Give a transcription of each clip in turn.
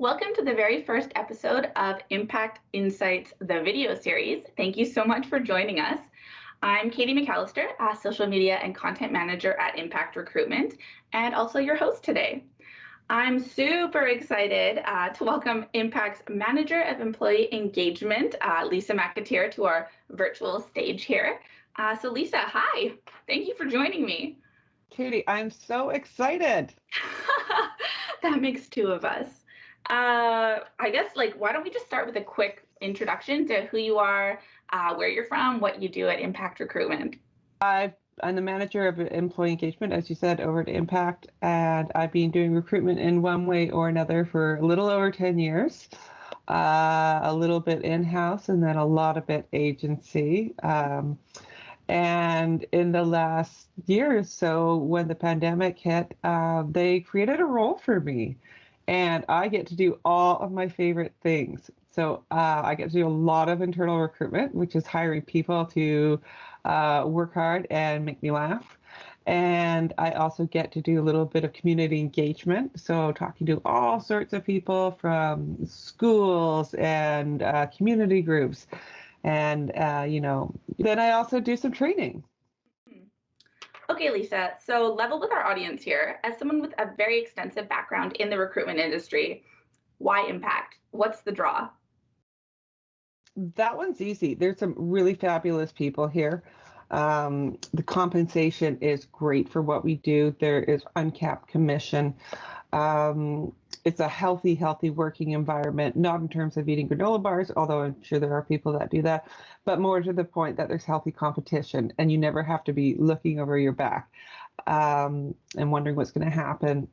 Welcome to the very first episode of Impact Insights, the video series. Thank you so much for joining us. I'm Katie McAllister, a social media and content manager at Impact Recruitment, and also your host today. I'm super excited to welcome Impact's Manager of Employee Engagement, Lisa McAteer, to our virtual stage here. So Lisa, hi, thank you for joining me. Katie, I'm so excited. That makes two of us. I guess, why don't we just start with a quick introduction to who you are, where you're from, what you do at Impact Recruitment. I'm the manager of employee engagement, as you said, over at Impact, and I've been doing recruitment in one way or another for a little over 10 years, a little bit in-house and then a lot of it agency. And in the last year or so, when the pandemic hit, they created a role for me. And I get to do all of my favorite things. So I get to do a lot of internal recruitment, which is hiring people to work hard and make me laugh. And I also get to do a little bit of community engagement. So talking to all sorts of people from schools and community groups. And, then I also do some training. Okay, Lisa, so level with our audience here. As someone with a very extensive background in the recruitment industry, why Impact? What's the draw? That one's easy. There's some really fabulous people here. The compensation is great for what we do. There is uncapped commission. It's a healthy working environment, not in terms of eating granola bars, although I'm sure there are people that do that, but more to the point that there's healthy competition and you never have to be looking over your back and wondering what's going to happen.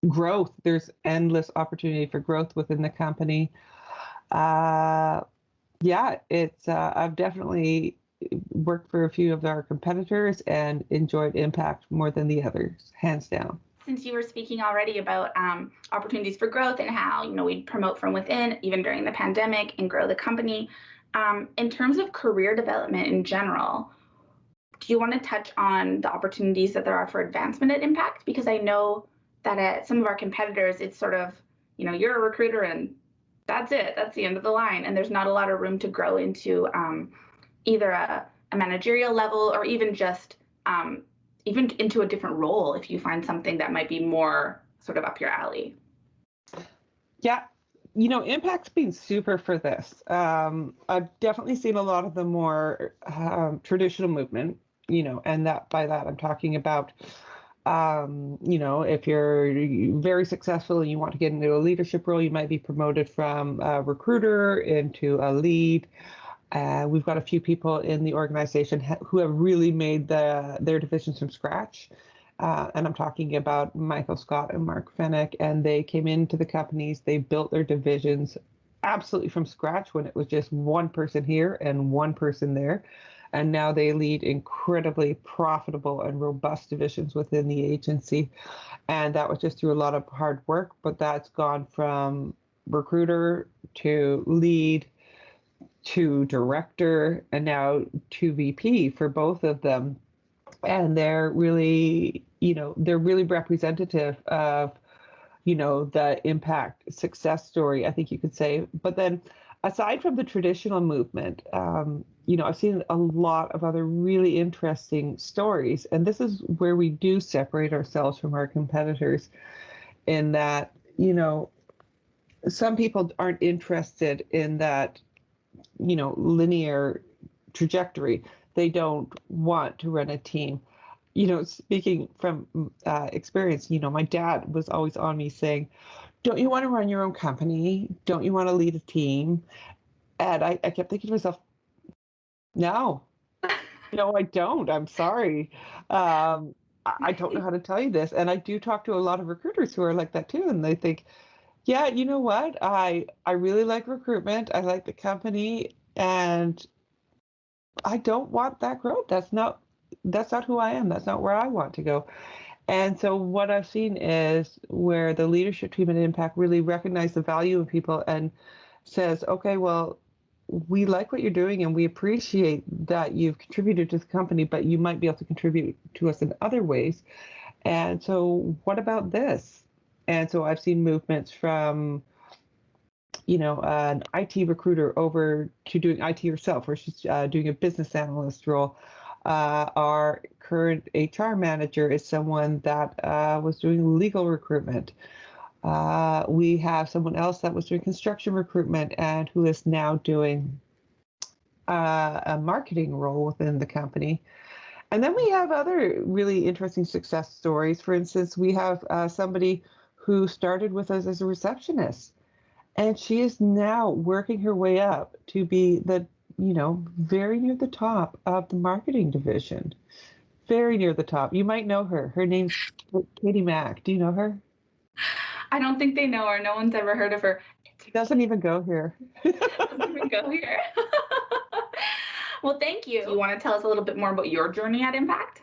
Growth, there's endless opportunity for growth within the company. I've definitely worked for a few of our competitors and enjoyed Impact more than the others, hands down. Since you were speaking already about opportunities for growth and how we promote from within, even during the pandemic, and grow the company, in terms of career development in general, do you want to touch on the opportunities that there are for advancement at Impact? Because I know that at some of our competitors, it's sort of, you're a recruiter and that's it. That's the end of the line. And there's not a lot of room to grow into either a managerial level or even just even into a different role if you find something that might be more sort of up your alley. Yeah, Impact's been super for this. I've definitely seen a lot of the more traditional movement, and by that I'm talking about, if you're very successful and you want to get into a leadership role, you might be promoted from a recruiter into a lead. We've got a few people in the organization who have really made their divisions from scratch. And I'm talking about Michael Scott and Mark Fennick, and they came into the companies, they built their divisions absolutely from scratch when it was just one person here and one person there. And now they lead incredibly profitable and robust divisions within the agency. And that was just through a lot of hard work, but that's gone from recruiter to lead to director and now to VP for both of them. And they're really representative of, the Impact success story, I think you could say. But then aside from the traditional movement, I've seen a lot of other really interesting stories. And this is where we do separate ourselves from our competitors in that, some people aren't interested in that linear trajectory. They don't want to run a team. Speaking from experience, my dad was always on me saying, don't you want to run your own company? Don't you want to lead a team? And I kept thinking to myself, no, I don't. I'm sorry. I don't know how to tell you this. And I do talk to a lot of recruiters who are like that too. And they think, yeah, you know what? I really like recruitment. I like the company, and I don't want that growth. That's not who I am. That's not where I want to go. And so what I've seen is where the leadership team at Impact really recognize the value of people and says, okay, well, we like what you're doing and we appreciate that you've contributed to the company, but you might be able to contribute to us in other ways. And so what about this? And so I've seen movements from, an IT recruiter over to doing IT herself, where she's doing a business analyst role. Our current HR manager is someone that was doing legal recruitment. We have someone else that was doing construction recruitment and who is now doing a marketing role within the company. And then we have other really interesting success stories. For instance, we have somebody who started with us as a receptionist, and she is now working her way up to be very near the top of the marketing division. Very near the top. You might know her. Her name's Katie Mack. Do you know her? I don't think they know her. No one's ever heard of her. She doesn't even go here. Doesn't even go here. Well, thank you. You want to tell us a little bit more about your journey at Impact?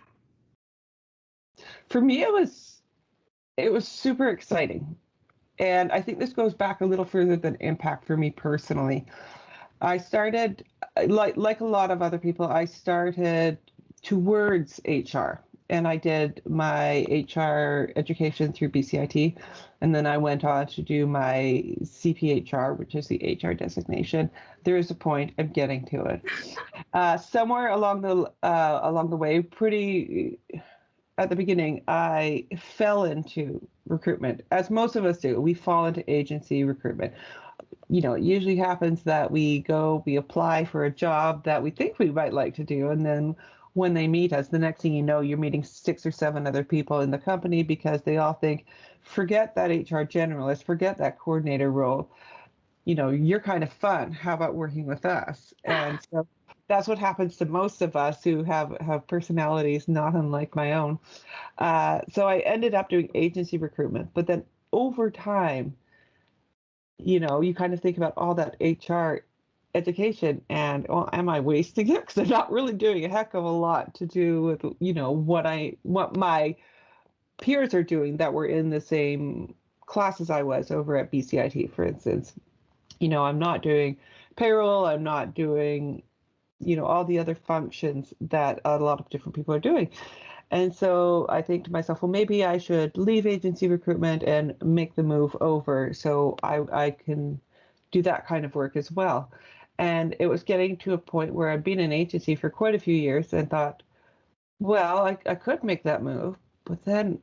For me, it was super exciting. And I think this goes back a little further than Impact for me personally. I started, like a lot of other people, I started towards HR. And I did my HR education through BCIT. And then I went on to do my CPHR, which is the HR designation. There is a point, I'm getting to it. Somewhere along the way, pretty at the beginning, I fell into recruitment, as most of us do. We fall into agency recruitment. It usually happens that we apply for a job that we think we might like to do, and then when they meet us, the next thing you know, you're meeting 6 or 7 other people in the company because they all think, forget that HR generalist, forget that coordinator role. You're kind of fun. How about working with us? And so that's what happens to most of us who have personalities not unlike my own. So I ended up doing agency recruitment, but then over time, you kind of think about all that HR education and, well, am I wasting it? Because I'm not really doing a heck of a lot to do with, what my peers are doing that were in the same class as I was over at BCIT, for instance. I'm not doing payroll. I'm not doing, all the other functions that a lot of different people are doing. And so I think to myself, well, maybe I should leave agency recruitment and make the move over so I can do that kind of work as well. And it was getting to a point where I'd been in agency for quite a few years and thought, well, I could make that move, but then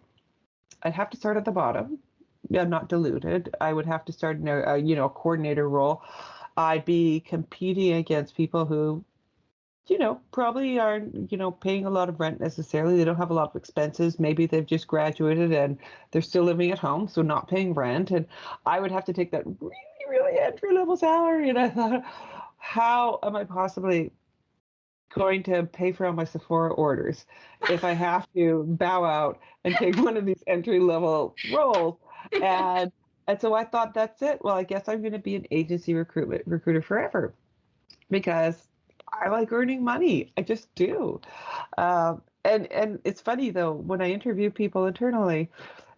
I'd have to start at the bottom. I'm not diluted. I would have to start in a coordinator role. I'd be competing against people who, probably aren't, paying a lot of rent necessarily. They don't have a lot of expenses. Maybe they've just graduated and they're still living at home, so not paying rent. And I would have to take that really, really entry level salary. And I thought, how am I possibly going to pay for all my Sephora orders if I have to bow out and take one of these entry level roles? And so I thought, that's it. Well, I guess I'm going to be an agency recruiter forever because I like earning money. I just do. And it's funny though, when I interview people internally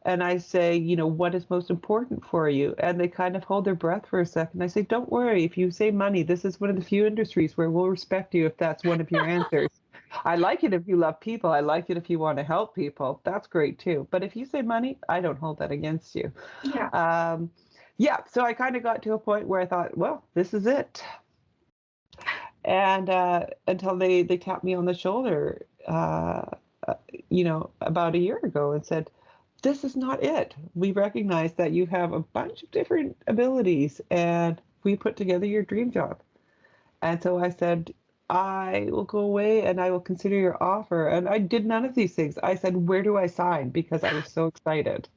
and I say, what is most important for you? And they kind of hold their breath for a second. I say, don't worry. If you say money, this is one of the few industries where we'll respect you if that's one of your answers. I like it if you love people. I like it if you want to help people. That's great too. But if you say money, I don't hold that against you. Yeah. Yeah. So I kind of got to a point where I thought, well, this is it. And until they tapped me on the shoulder, about a year ago and said, this is not it. We recognize that you have a bunch of different abilities and we put together your dream job. And so I said, I will go away and I will consider your offer. And I did none of these things. I said, where do I sign? Because I was so excited.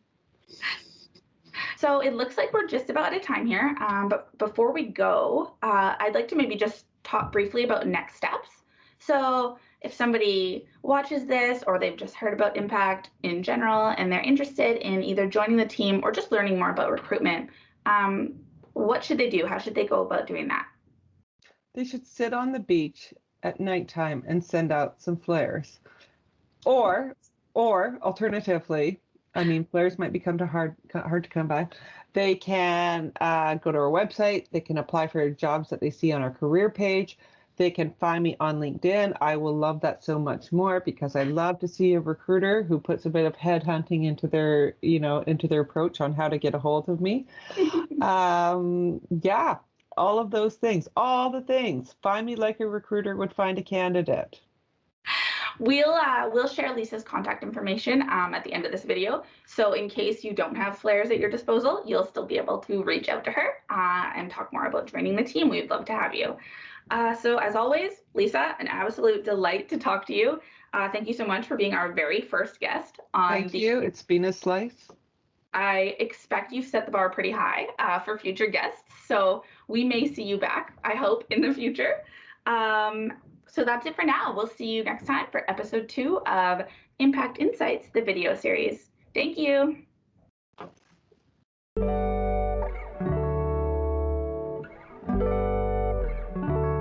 So it looks like we're just about out of time here. But before we go, I'd like to maybe just talk briefly about next steps. So if somebody watches this or they've just heard about Impact in general and they're interested in either joining the team or just learning more about recruitment, what should they do? How should they go about doing that? They should sit on the beach at nighttime and send out some flares. Or alternatively, I mean, flares might become hard to come by. They can go to our website. They can apply for jobs that they see on our career page. They can find me on LinkedIn. I will love that so much more because I love to see a recruiter who puts a bit of headhunting into their, into their approach on how to get a hold of me. Yeah, all of those things, all the things. Find me like a recruiter would find a candidate. We'll share Lisa's contact information at the end of this video. So in case you don't have flares at your disposal, you'll still be able to reach out to her and talk more about joining the team. We'd love to have you. So as always, Lisa, an absolute delight to talk to you. Thank you so much for being our very first guest on Thank you. It's been a slice. I expect you've set the bar pretty high for future guests, so we may see you back, I hope, in the future. So that's it for now. We'll see you next time for episode 2 of Impact Insights, the video series. Thank you.